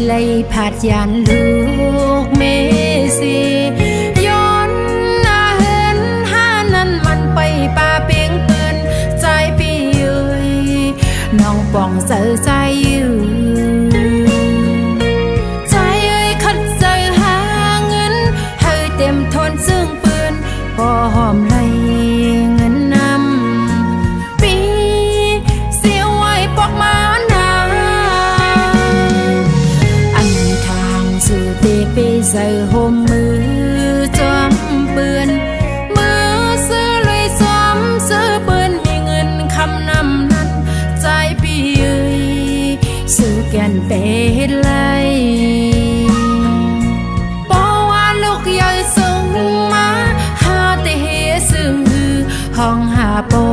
lấy phạt giàn lúc mê siย้อนหน้าเห็นหานั้นมันไปป่าเปียงเปือนใจพี่เอ้ยน้องป่องเสือใจอยู่ใจเอ้ยคัดใจหาเงินให้เต็มทนซึ่งเปือนพอหอมไหลเงินนำปีเสียไว้ปอกมานาอันทางสู่เตไปใส่ห่มมือจอมเปือนมือซื้อเลยจอมซื้อเปือนมีเงินคำนำนั้นใจพี่เอ้ยซื้อแก่นเป็ดไหลเพราะว่าลูกใหญ่ส่งมาหาแต่เฮซึ่งห้องหาปอ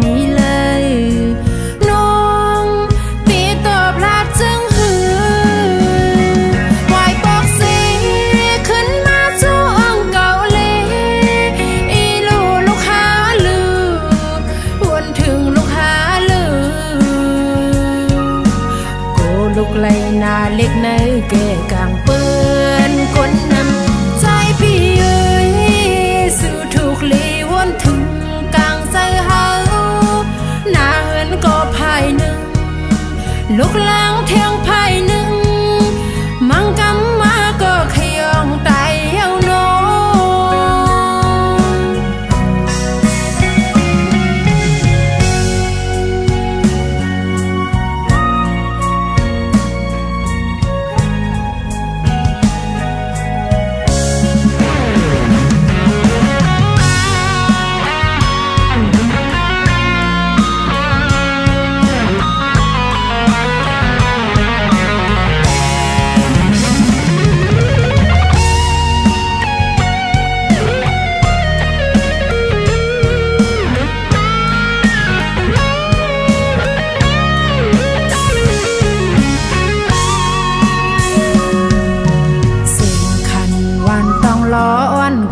มีเลยน้องตีตอบลาดจึงหือวายปอกสีขึ้นมาจู้อ่องเก่าเลยอีลูกหาลือวนถึงลูกหาลือโกลูกไหลนาเล็กในแก่กลางเปื้อนคนนำใจพี่เอ้ยสู่ถูกลีวนถึงกลางใจเฮาหน้าเหินก็ภายหนึ่งลูกหลังเทียงภายหนึ่งมังกำมาก็ขยองไตเอาโน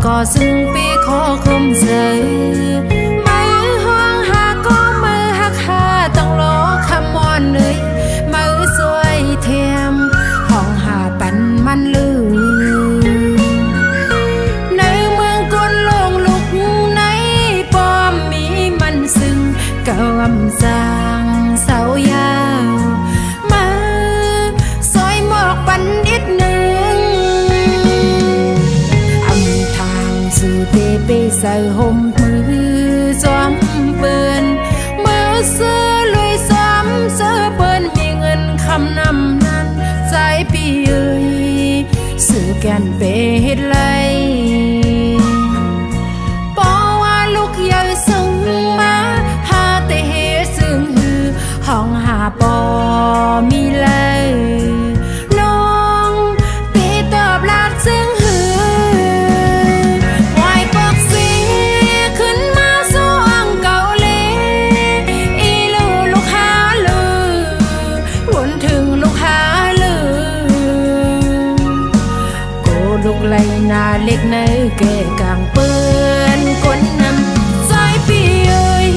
ก็ซึ่งปีขอคมเจอมือห้องหาก็มือหักหาต้องรอคำมอนเลยมือสวยเทียมห้องหาปันมันลือในเมืองกนลงลุกในป้อมมีมันซึ่งกำจางเสายาวมาซอยหมอกปันนิดหนึ่งสู่เตไปใส่ห่มมือจอมเปือนมือซื้อลุยซ้ำซื้อเปือนมีเงินคำนำนั้นใจพี่เอ้ยซื้อแก่นเป็ดไหลเพราะว่าลูกใหญ่ส่งมาหาแต่เฮซึ่งหือห้องหาปอมีเลยน้องตีตอบลาดซึ่งหือลูกไหลนาเล็กในแก่กลางเปื้อนคนนำใจพี่เอ้ย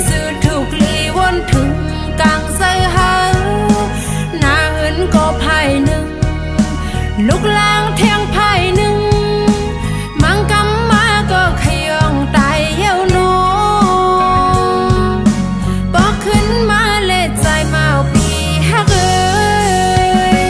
สื่อถูกลีวนถึงกลางใจเฮาหน้าเหินก็ภายหนึ่งลูกลางเทียงภายหนึ่งมังกำมาก็ขยองตายเย้าโนบอกขึ้นมาเล็ดใจมาปีฮักเอ้ย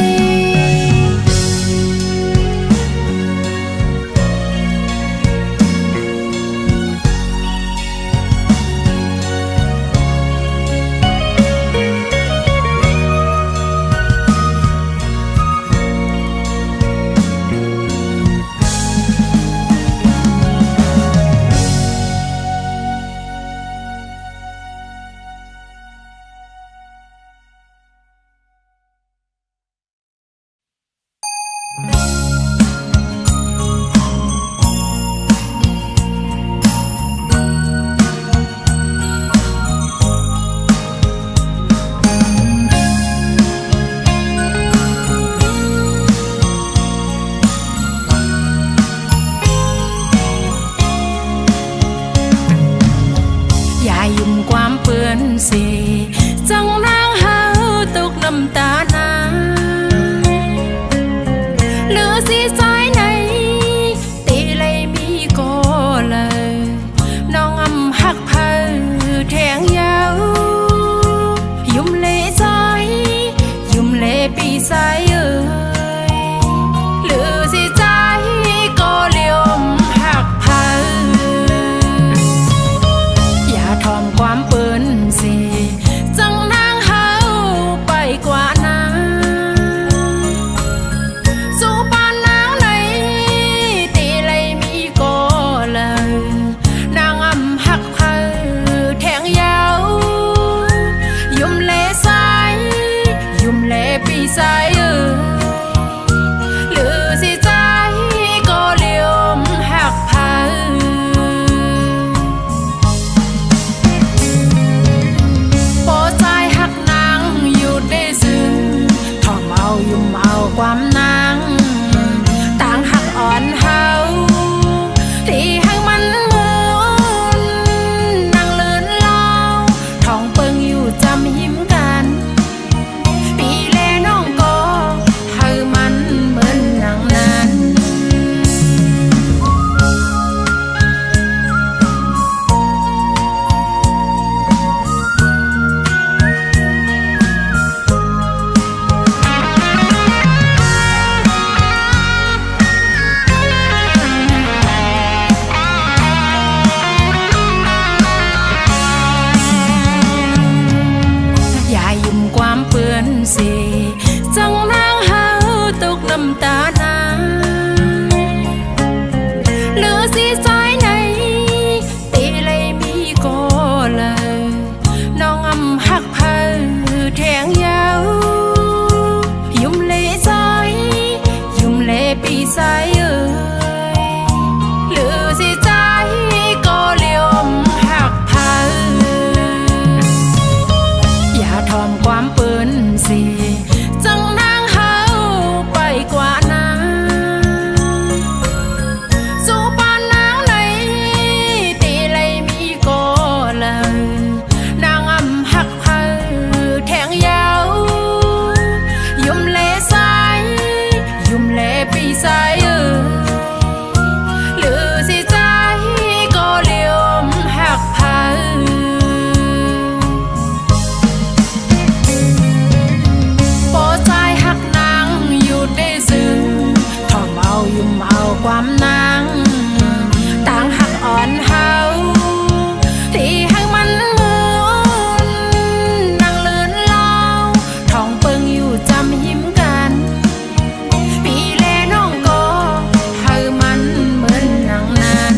ใสเอ่ยหรือสิใจก็เลี้ยมหักพาอย่าทอมความเปิ้นสิจังนางเฮาไปกว่านั้นสู่ปานนางไหนตีเลยมีก็เลยนางอำหักพาแทงยาวยุ่มเลสายยุ่มเลปีสายเอ่ยหรือสิใจก็เลี้ยมหักพาโปใจหักนางอยู่ได้ซึ้งทอมเอายุ่มเอาความนางต่างหักอ่อนเฮาที่หักมันมุนนางเลื่อนเล่าท้องเปิงอยู่จำหิมกันปีแลน้องก็ให้มันเหมือนนางนั้น อย่ายุ่มความเปื้อนสิจังนางเฮาตกน้ำตานางหรือสิสายไหนตีเลยมีก็เลยน้องอำหักพาแทงยาวยุ่มเลสายยุ่มเลปีสายเอ่ยหรือสิใจก็เลี้ยมหักพาอย่าทอมความเปิ้นสิจังนางเฮาไปกว่านั้นสู่ปานนางไหนตีเลยมีก็เลยนางอำหักพาแทงยาวยุ่มเลสายยุ่มเลปีสายเอ่ยหรือสิใจก็เลี้ยมหักพาโปใจหักนางอยู่ได้ซึ้งทอมเอายุ่มเอาความนางต่างหักอ่อนเฮาที่หักมันมุนนางเลื่อนเล่าท้องเปิงอยู่จำหิมกันปีแลน้องก็ให้มันเหมือนนางนั้น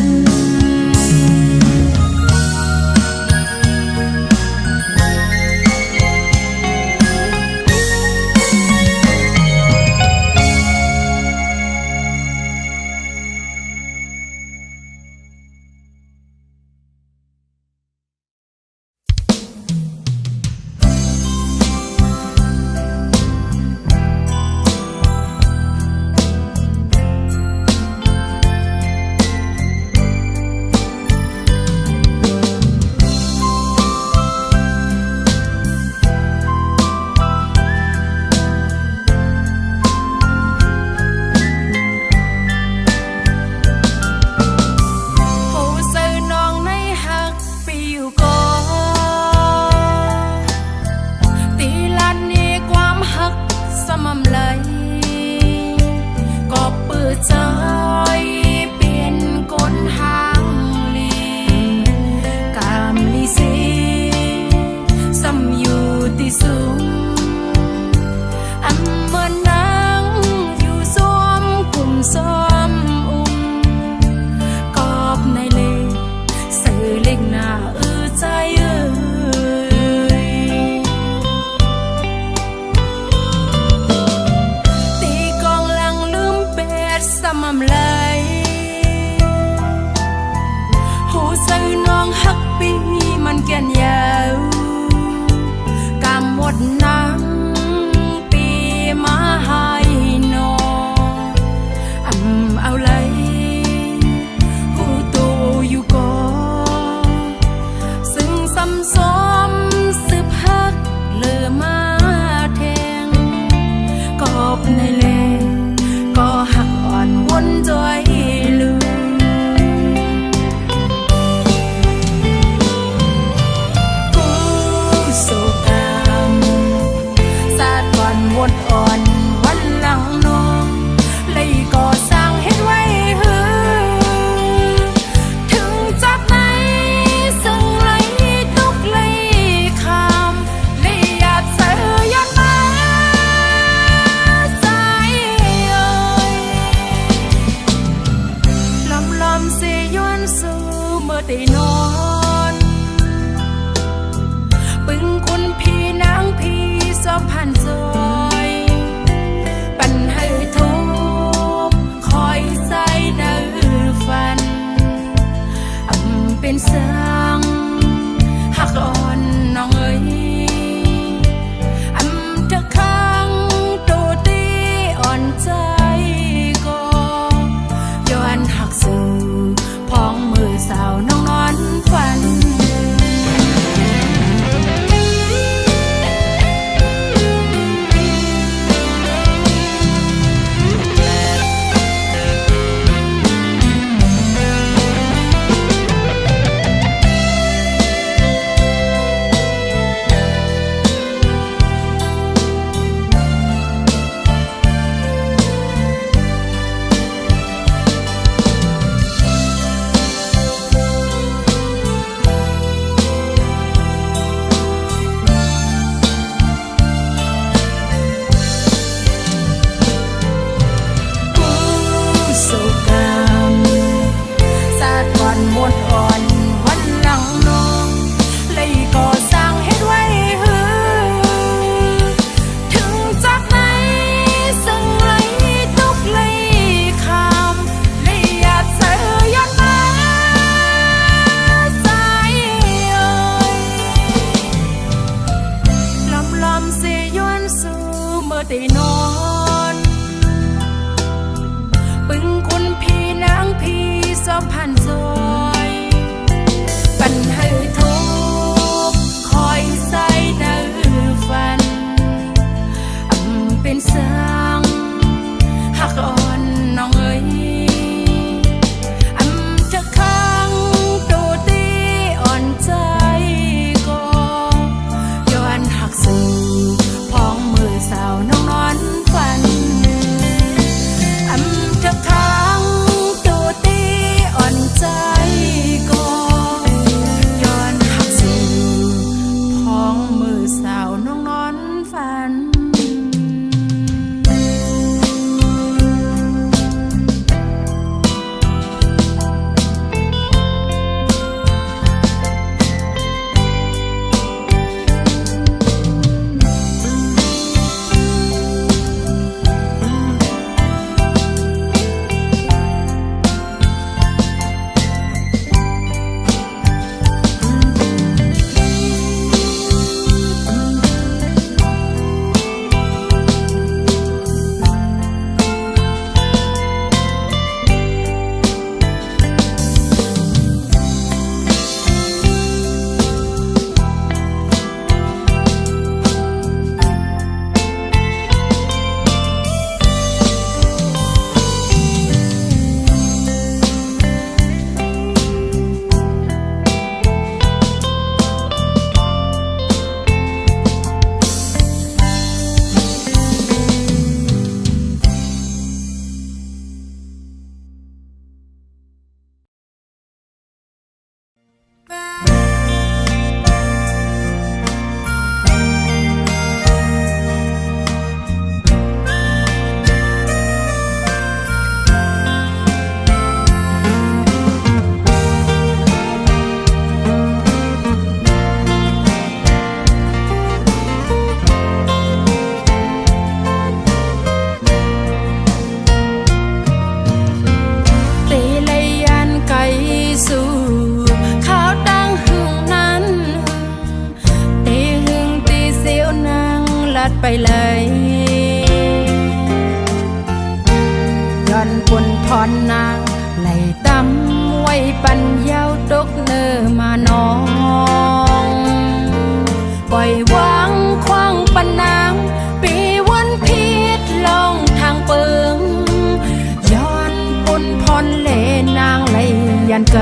ผ สร้างหักอ่อนน้องเอ้ยอำจะค้างตัวตีอ่อนใจก็ย้อนหักสู่พ้องมือสาวน้องนอนฝันมดอ่อนวันหลังน้องเลยก่อสร้างให้ไว้หือถึงจากไหนซึ่งเลยทุกเลยคำเลยอยากเสือยันมาสายเอ่ยลำเสียย้อนสู่เมื่อได้นอนปึงคุณพี่นางพี่สอบผ่านซอยปันให้ทุกคอยใส่ในฝันเป็นสร้างหักอ่อนน้องเอ้ยจะค้างตัวตีอ่อนใจก็ย้อนหักสู่พ้องมือสาวน้องนอนฝันจะค้างตัวตีอ่อนใจก็ย้อนหักสู่พ้องมือสาวน้องนอนฝันไปเลยย้อนปนพรนางไหลตั้มไว้ปันยาวตกเนอมาน้องปล่อยวางคว้างปันนางปีวันพิษลองทางเปิงย้อนปนพรเลนางไหลยันเก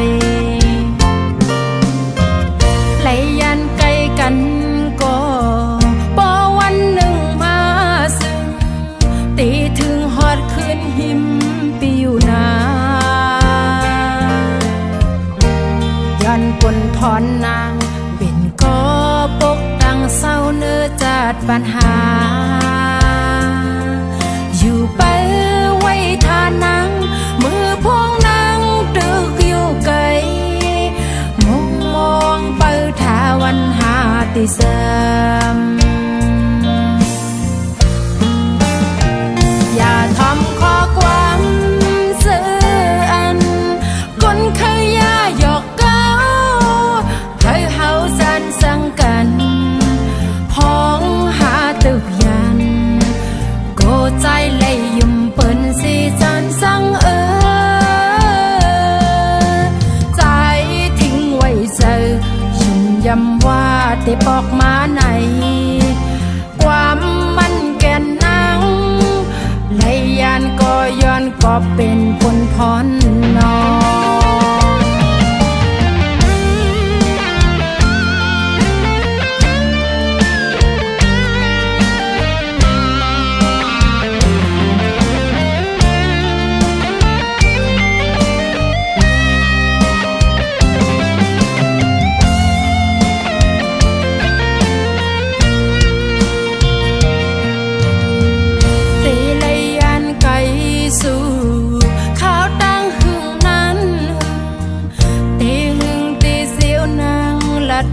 ยไหลยันไกลกันก็ถึงฮอดคืนหิมปิวนาย้อนปนพรนางเป็นก็ปกตั้งเศร้าเนื้อจัดปัญหาอยู่ไปไว้ทานางมือพวงนางตึกอยู่ไกลมองไปทาวันหาติเสริมอย่าทำข้อความเสื่ออันคนเคยย่าหยอกเก้า ปอกมาไหนความมันแก่นนางเลยยานก็ย้อนก็เป็นผลพรนอ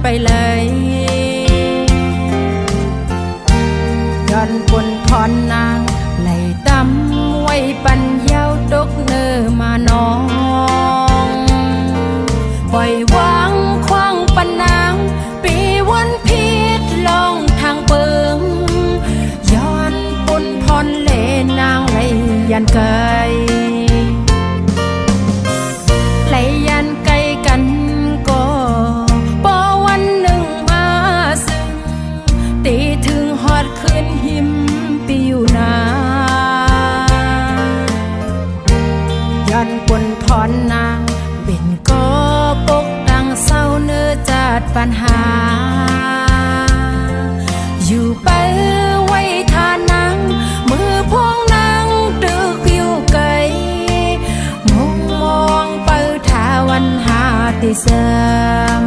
ไปเลยย้อนปนพรนางไหลตำไว้ปันยาวดกเนอมานองปล่อยวางคว้างปันนางปีวันพิษลองทางเปิงย้อนปนพรเลนางไหลยันไกไหลยันไกกันก็ขึ้นหิมปิวนาย้อนปนพรนางเป็นก็ปกดังเศร้าเนื้อจัดปัญหาอยู่ไปไว้ทานังมือพวงนางดึกอยู่ไกลมองเปิดทาวันหาติเสริม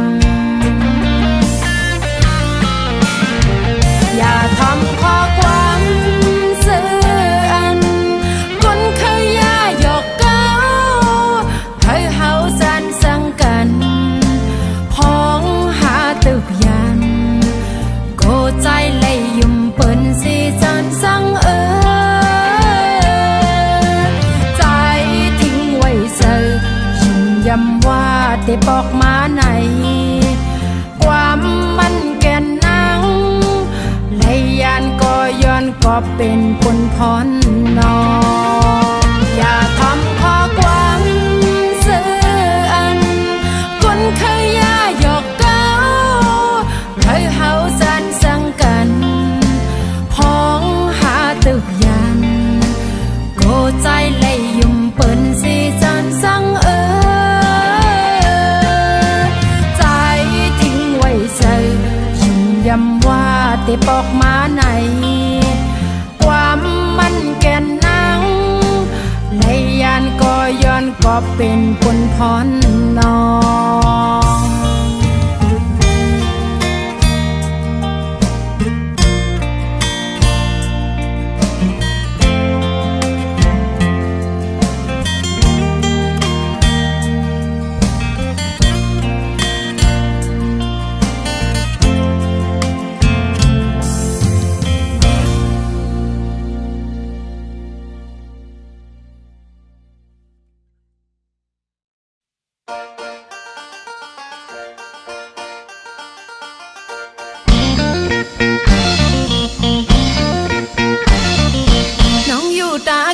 อย่าทำข้อความเสื่อมคนเคยย่าหยอกเก้าเคยเฮาสันสังกันพ้องหาตึกยันโกใจเลยยุ่มเปิ้นสิจันสังใจทิ้งไว้เสือยุ่มยำว่าได้บอกมาไหนความมันแก่นนางยานก็ย้อนก็เป็นผลพรนออย่าทำข้อความเสื่อมคนเคยย่าหยอกเก้าเคยเฮาสันสังกันพ้องหาตึกยันโกใจเลยยุ่มเปิ้นสิจันสังใจทิ้งไว้เสือยุ่มยำว่าแต่ปอกมาไหนความมันแก่นนางเลยยานก็ย้อนก็เป็นผลพรนอ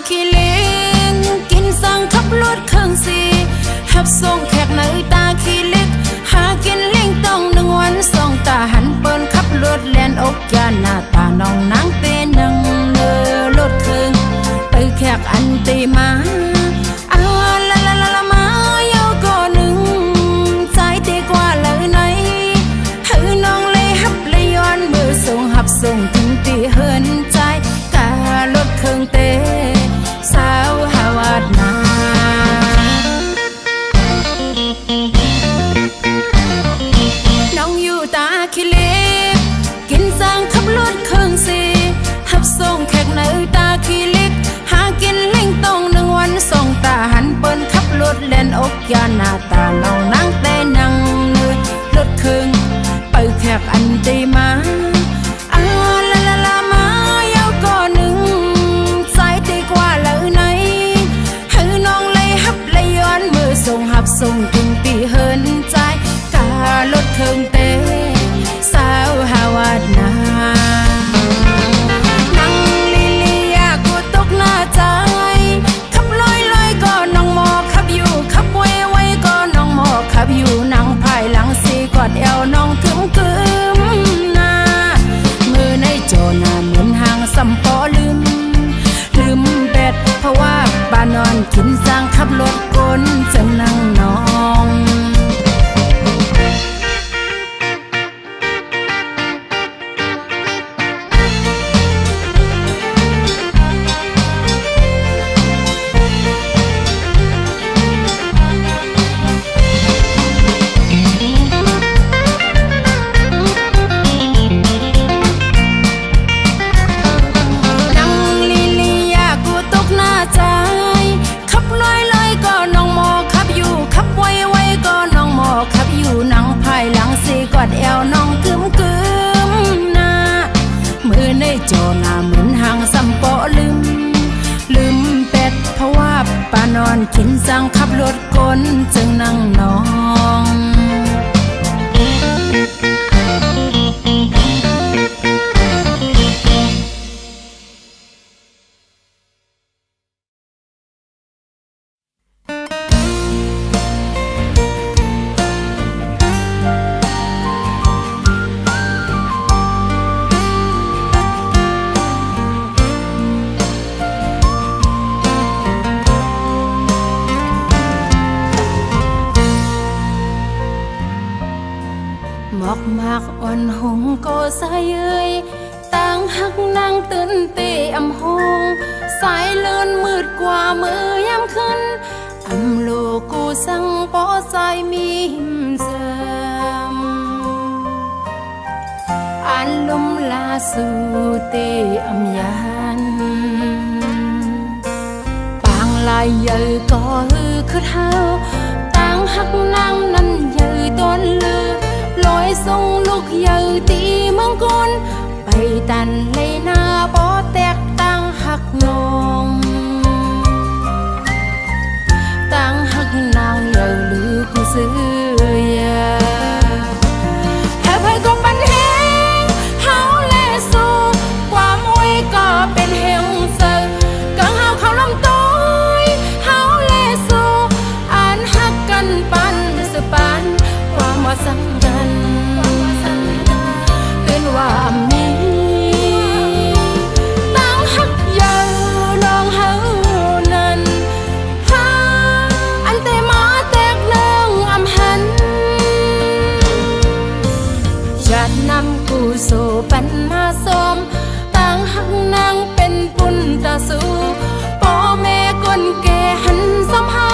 ขี้เลี้ยงกินสั่งขับรถเครื่องสีหับส่งแขกในตาขี้เล็กหากินเลี้ยงต้องหนึ่งวันสองตาหันเปิ้นขับรถแลนอกยาหน้าตาน้องนางเต้นังเนอรถเครื่องไปแขกอันตีมาละมาเยาก็หนึ่งใจตีกว่าเลยไหนหือน้องเลยหับเลยย้อนมือส่งหับส่งถึงตีเฮินใจการถเครื่องเตสาวหาวาดนาน้องอยู่ตาขี้เล็กกินสั่งขับรถเครื่องสีหับส่งแขกในตาขี้เล็กหากินเล่งต้องหนึ่งวันสองตาหันเปิ้นขับรถเล่นอกยาหน้าตาน้องนั่งแต่นั่งเนื้อรถเครื่องไปแขกอันตีมาละมาเยาก็หนึ่งใจตีกว่าเลยไหนหือน้องเลยหับเลยย้อนมือส่งหับส่งถึงปีเฮินใจการถเครื่องเตสาวหาวาดนานังลิลียากูตกหน้าใจขับลอยก็น้องหมอขับอยู่ขับไว้ก็น้องหมอขับอยู่นั่งภายหลังสีกอดเอวน้องกึม จอหน้าเหมือนหางซ้ำเปาะลืมเป็ดเพราะว่าป้านอนกินสั่งขับรถกลจึงนั่งนองหมอกมากอ่อนหงก็สายเอ้ยต่างหักนางตื่นเตะอำหงสายเลื่อนมืดกว่ามือยามขึ้นอำโลกูสั่งปอสายมีหิมเสมอันลมลาสู่เตะอำยันปางลายเยอะก็คือเท้าต่างหักนางนั้นเยอะต้นเลือลอยส่งลูกเยอะตีเมืองกนไปตันเลยหน้าปอแตกต่างหักนองต่างหักนางเยอะลือกูซื้อยาแค่เพื่อนก็ปันแหงเฮาแลสู้ความอวยก็เป็นเฮงเซอกังเฮาเขาลำต้อยเฮาแลสู้อ่านหักกันปันสปันความว่าสังกันเป็นว่ามีตั้งหักยาวลองเฮานั้นหาอันแต่มาแตกเลิงอำหันจะนำกูสู่ปันมาสมตั้งหักนางเป็นปุนตาสู่พ่อแม่คนแก่หันสำเฮา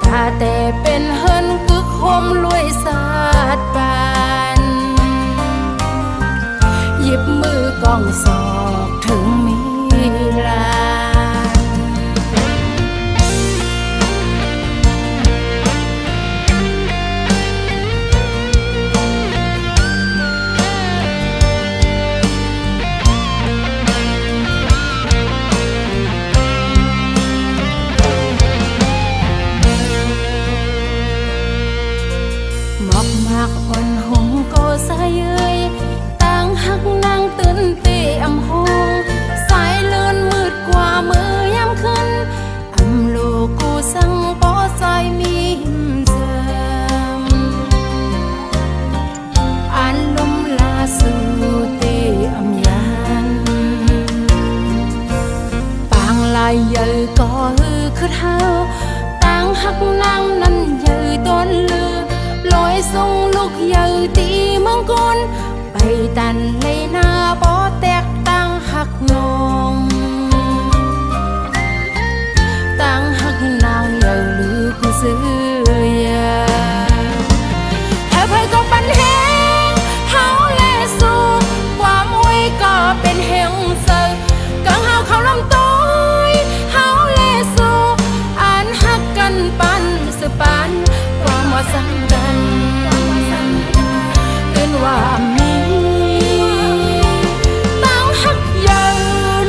ตาแต่เป็นเฮินกึกโฮมรวยสาดปานหยิบมือกองศอกถึงมีลาหมอกมากอ่อนหงก็สายเอ้ยต่างหักนางตื่นเตะอำหงสายเลื่อนมืดกว่ามือยามขึ้นอำโลกูสั่งปอสายมีหิมเสมอ่านลมลาสู่เตะอำยันปางลายเยอะก็คือเท้าต่างหักนางนั้นเยอะต้นเลือลอยส่งลูกเยอะตีเมืองกนไปตันเลยหน้าปอแตกต่างหักนองต่างหักนางเยอะลือกูซื้อยาแค่เพื่อนก็ปันแหงเฮาแลสู้ความอวยก็เป็นเฮงเซอกังเฮาเขาลำต้อยเฮาแลสู้อ่านหักกันปันสปันความว่าสังกันเป็นว่ามีตั้งหักยาว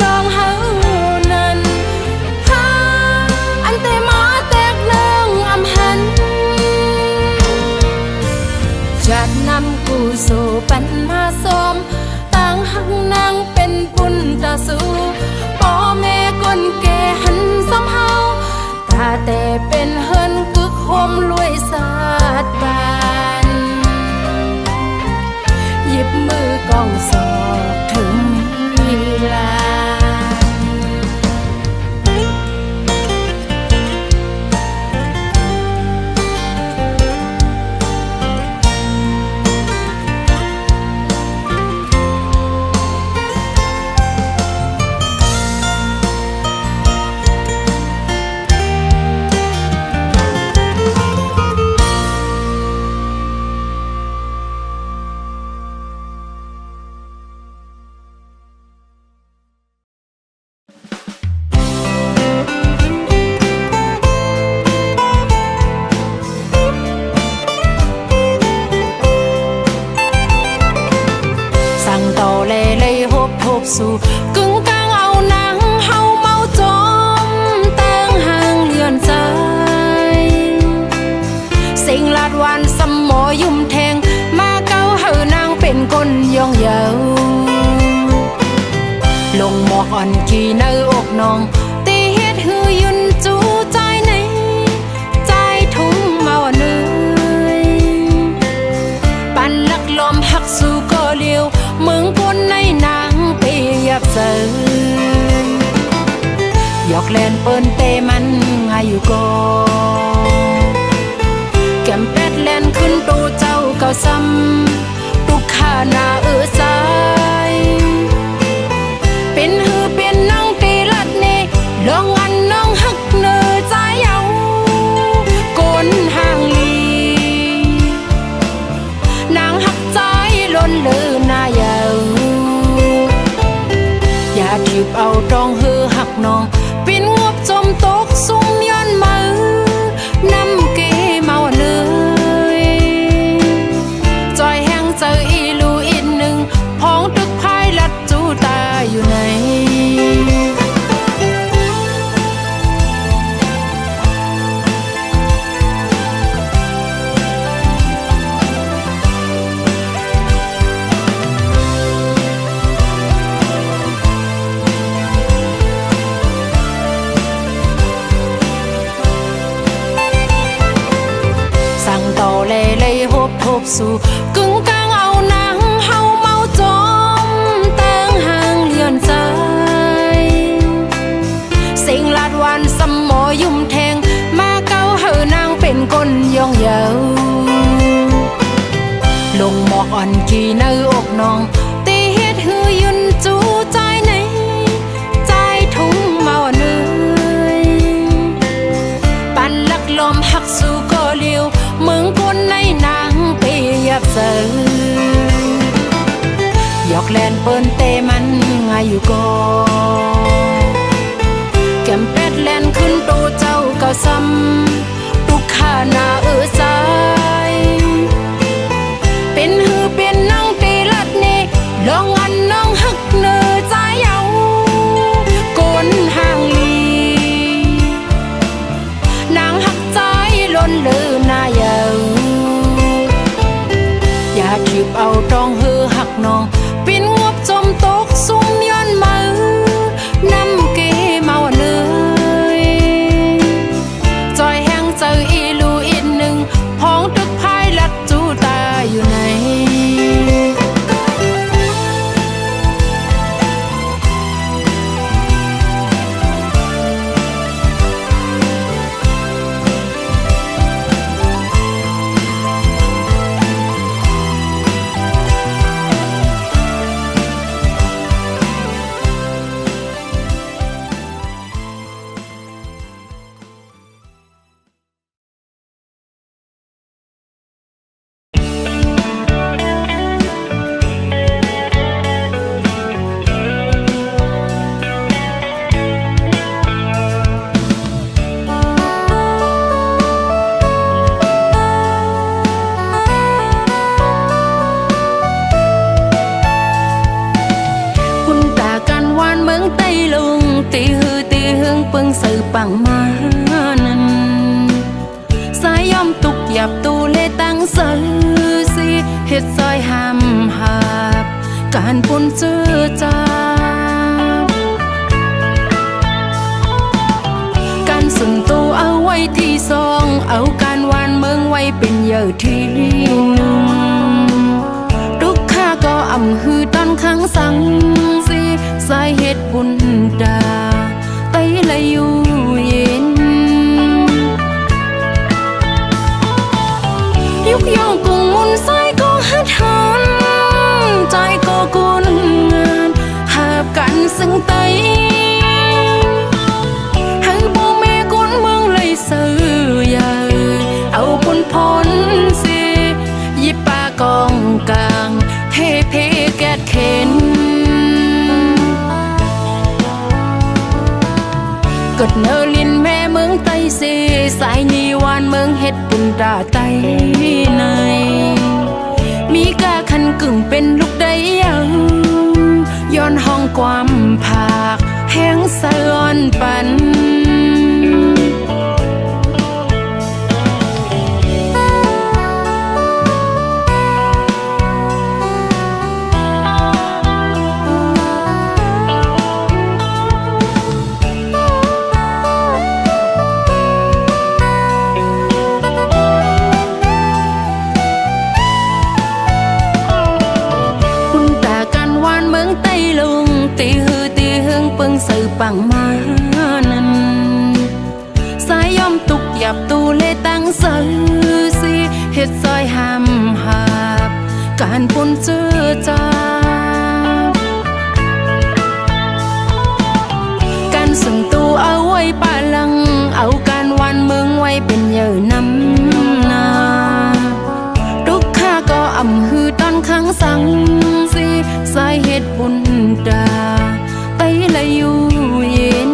ลองเฮานั้นหาอันแต่มาแตกเลิงอำหันจะนำกูสู่ปันมาสมตั้งหักนางเป็นปุนตาสู่พ่อแม่คนแก่หันสำเฮาตาแต่เป็นเฮินกึกโฮมรวยสาดปานหยิบมือกองศอกถึงมีลา สู่กึ่งกลางเอานางเฮาเมาจอมตั้งห่างเลื่อนใจสิ่งลาดวันสมหมอยุ่มแทงมาเก้าเฮานางเป็นคนย่องเยาลงหมอกอ่อนกี่ในอกน้องตีเฮ็ดหือยืนจูใจในใจทุ่งเมาเนยปันลักลมหักสู่ก็เลี้ยวเมืองคนในนางเปียบเสยหยอกเล่นเปิ้นเตมันง่ายอยู่ก็แก้มแปดแล่นขึ้นตูเจ้าเก่าซ้ำตุกขาหน้าใจเป็นหือเป็นน้องตีลัดเนลองอันน้องหักเนื้อใจเอาโกนห่างลีนางหักใจล้นเลือหน้าเยาอย่าถีบเอาตองหือหักน้องปินงบจมตกซุ่มย้อนมือน้ำเกเมาเนยจอยแห้งเจออีลูอีกหนึ่งพ้องตึกพายลัดจูตาอยู่ไหนสั่งต่อเลยหบทบสู่กึ่งกลางเอานางเฮาเมาจอมตั้งห่างเลื่อนใจสิ่งลาดวันสมหมอยุ่มแทงมาเก้าเฮานางเป็นคนย่องเยาลงหมอกอ่อนกี่ในอกน้องตีเฮ็ดหือยืนจูใจในใจทุ่งเมาเนยปันลักลมหักสู่ก็เลี้ยวเมืองคนในนางเปียบเสยหยอกเล่นเปิ้นเตมันง่ายอยู่ก็แก้มแปดแล่นขึ้นตูเจ้าเก่าซ้ำตุกขาหน้าใจเป็นหือเป็นน้องตีลัดเนลองอันน้องหักเนื้อใจเอาโกนห่างลีนางหักใจล้นเลือหน้าเยาอย่าถีบเอาตองหือหักน้องปินงบจมตกซุ่มย้อนมือน้ำเกเมาเนยจอยแห้งเจออีลูอีกหนึ่งพ้องตึกพายลัดจูตาอยู่ไหนตีหึงเปิงสื่อปังมานั้นสายย่อมตุกหยับตูเลตั้งสื่อสิเฮ็ดซอยห้ามหาบการปุ่นเจือจาการสุ่มตูเอาไว้ที่ซองเอาการวานเมืองไว้เป็นเยอะที่หนึ่งทุกข้าก็อ่ำหือตอนข้างสังสิสายเฮ็ดบุญดาไตเลยอยู่เย็นยุกย่องกุ้งมุนสายก็หัดหันใจก็กุนงานหาบกันซึ่งไตให้บ่แม่กุนเมืองเลยซื้อใหญ่เอาปุ่นพ้นสิยิบปากองกลางเทเพแกดเข็นกดเนลินแม่เมืองไตเสสายนีวานเมืองเฮ็ดปุ่นดาไตในมีกาคันกึ่งเป็นลูกได้ยังย้อนห้อง ความภาคแห่งสะออนปันสื่อปังมานั้นสายย่อมตุกหยับตูเลตั้งสื่อสิเฮ็ดซอยห้ามหาบการปุ่นเจอจาการส่งตูเอาไว้ป่าลังเอาการวันเมืองไว้เป็นเยอะนำนาทุกข้าก็อ่ำฮือตอนข้างสังสิสายเฮ็ดปุ่นดาและอยู่เย็น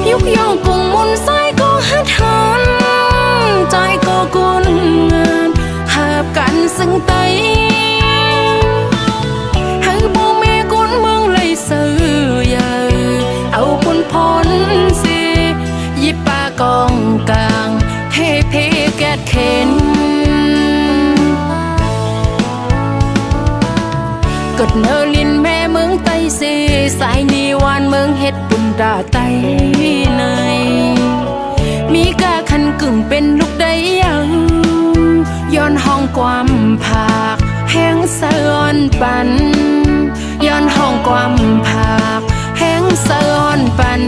ยุกย่องกุ้งมุนสายก็หัดหันใจก็กุนงานหาบกันซึ่งไตให้บ่แม่กุนเมืองเลยซื้อใหญ่เอาปุนพรสิยิบปากองกลางให้เพแกดเข็นกดเนลินแม่เมืองไตเสสายนีวานเมืองเฮ็ดปุ่นดาไตในมีกาคันกึ่งเป็นลูกได้ยังย้อนห้องความภาคแห่งสะออนปันย้อนห้องความภาคแห่งสะออนปัน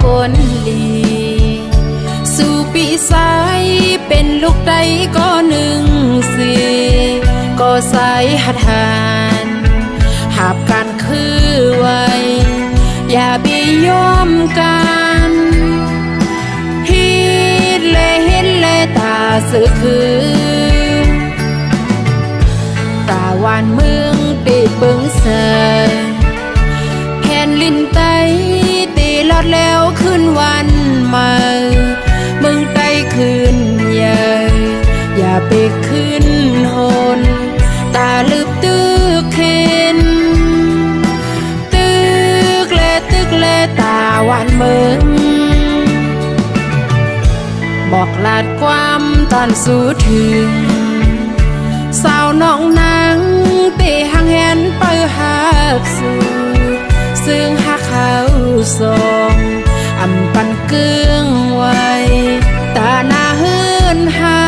คนลีสู่ปีสายเป็นลูกใดก็หนึ่งสิก็ใส่หัดหานหาบการคือไว้อย่าไปยอมกันเห็นเลยตาสื่อคือตาหวานเมืองตีเบิ่งเสยแผ่นลิ้นไตลอดแล้วขึ้นวันใหม่มึงไต้ขึ้นใหญ่อย่าไปขึ้นหนตาลึบตึกเข็นตึกเลตาหวานเมืองบอกลาดความตอนสู้ถึงสาวน้องนางเตะหางแหนไปหักสู่ซึ่งหักเขาทรงอำปันเกื้องไว้ตาหน้าเฮือนหา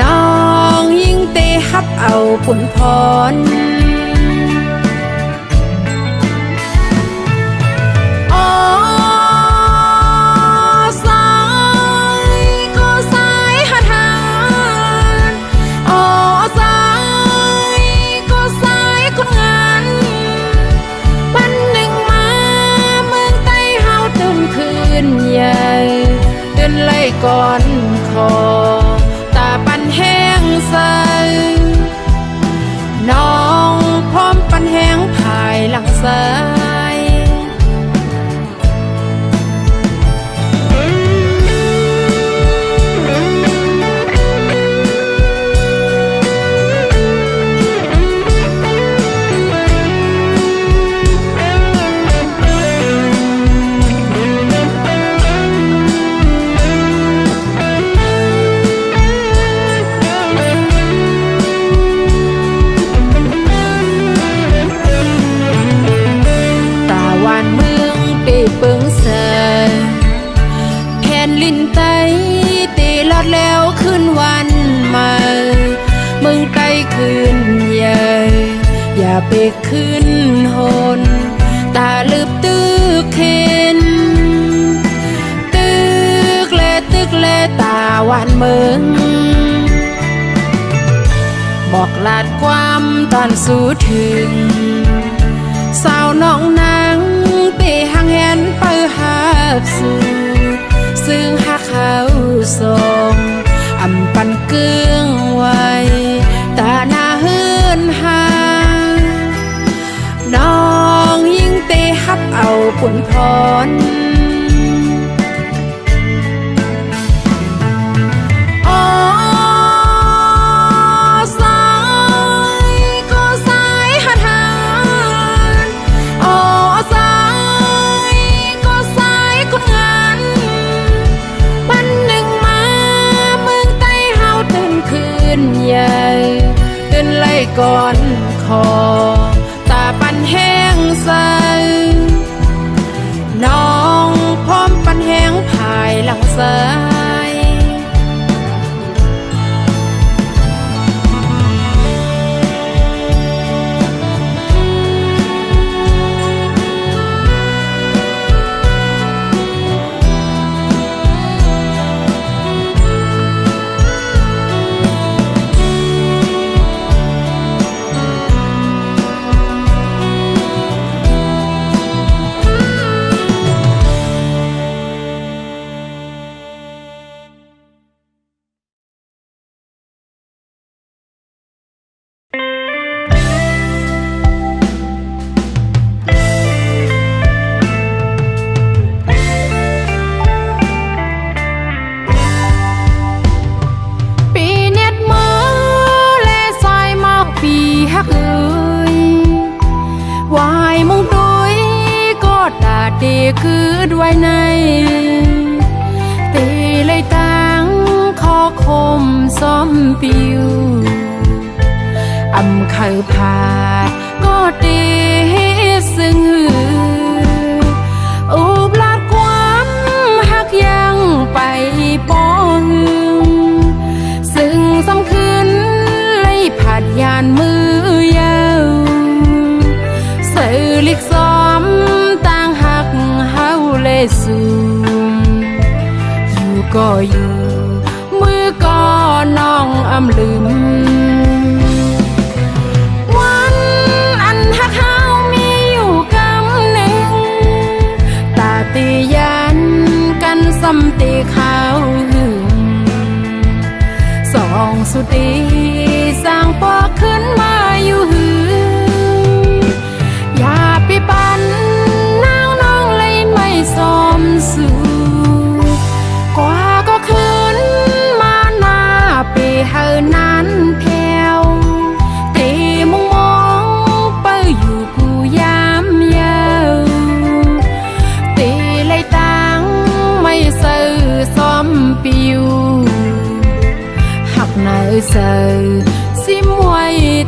น้องยิ่งเตะฮับเอาปุ่นพรก่อนคอตาปันแห้งใสน้องพร้อมปันแห้งภายหลังซ้าย ลินไตตีลอดแล้วขึ้นวันใหม่มึงไตขึ้นใหญ่อย่าไปขึ้นหนตาลืบตึกเข็นตึกเลตาหวานเมืองบอกลาดความตอนสู้ถึงสาวน้องนางเปหางแหนเปิหาบสู่ซึ่งหาเขาส่งอำปันเกื้องไว้ตาหน้าเฮือนหาน้องยิ่งเตฮับเอาผลพรก่อนคอตาปันแห้งใสน้องพร้อมปันแห้งภายหลังซ้ายคือด้วยในตีเลยตั้งคอคมซ้อมปิวอำเคยผ่าก็ตีซึ่งอุบลาดความหักยังไปป้องซึ่งสำคืนเลยผัดยานมือยาวสื่อลิกซ้อมสูอยู่ก็อยู่มือก็น้องอำลืมวันอันหักเฮามีอยู่กำหนึ่งตาตียันกันซ้ำตีข้าวหึงสองสุตีสร้างปอกขึ้นมาอยู่หึงอย่าไปปันซ้อมสู่กว่าก็คืนมาหน้าไปเฮานั้นแผ่วตีมองเปิ้อยู่กูยามยาวตีเลยตั้งไม่ซื้อซ้อมปิวหักไหนซื้อซิมไว้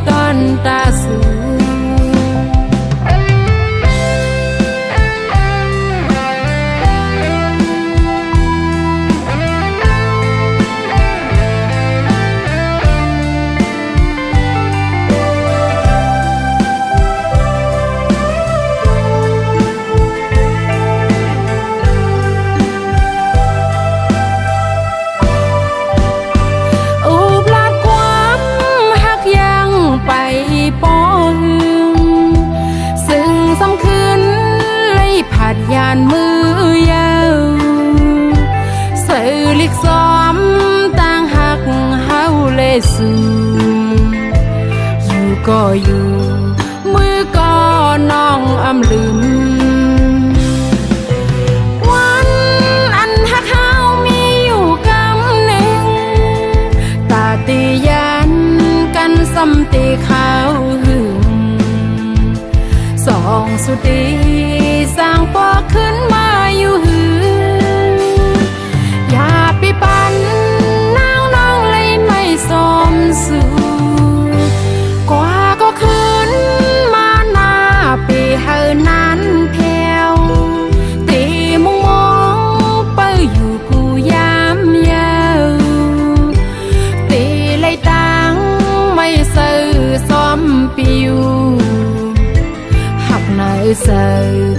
ตอนตาสูยานมือยาวสื่อลิกซ้อมต่างหักเฮาเลยสูอยู่ก็อยู่มือก็น้องอำลืมวันอันหักเฮามีอยู่กำหนึ่งตาตียันกันซ้ำตีข้าวหึงสองสุตีสร้างปอกขึ้นมาอยู่หึงอย่าไปปันน้องเลยไม่ซ้อมสู่กว่าก็คืนมาหน้าไปเฮานั้นแผ่วตีมองเปิ้อยู่กู sờ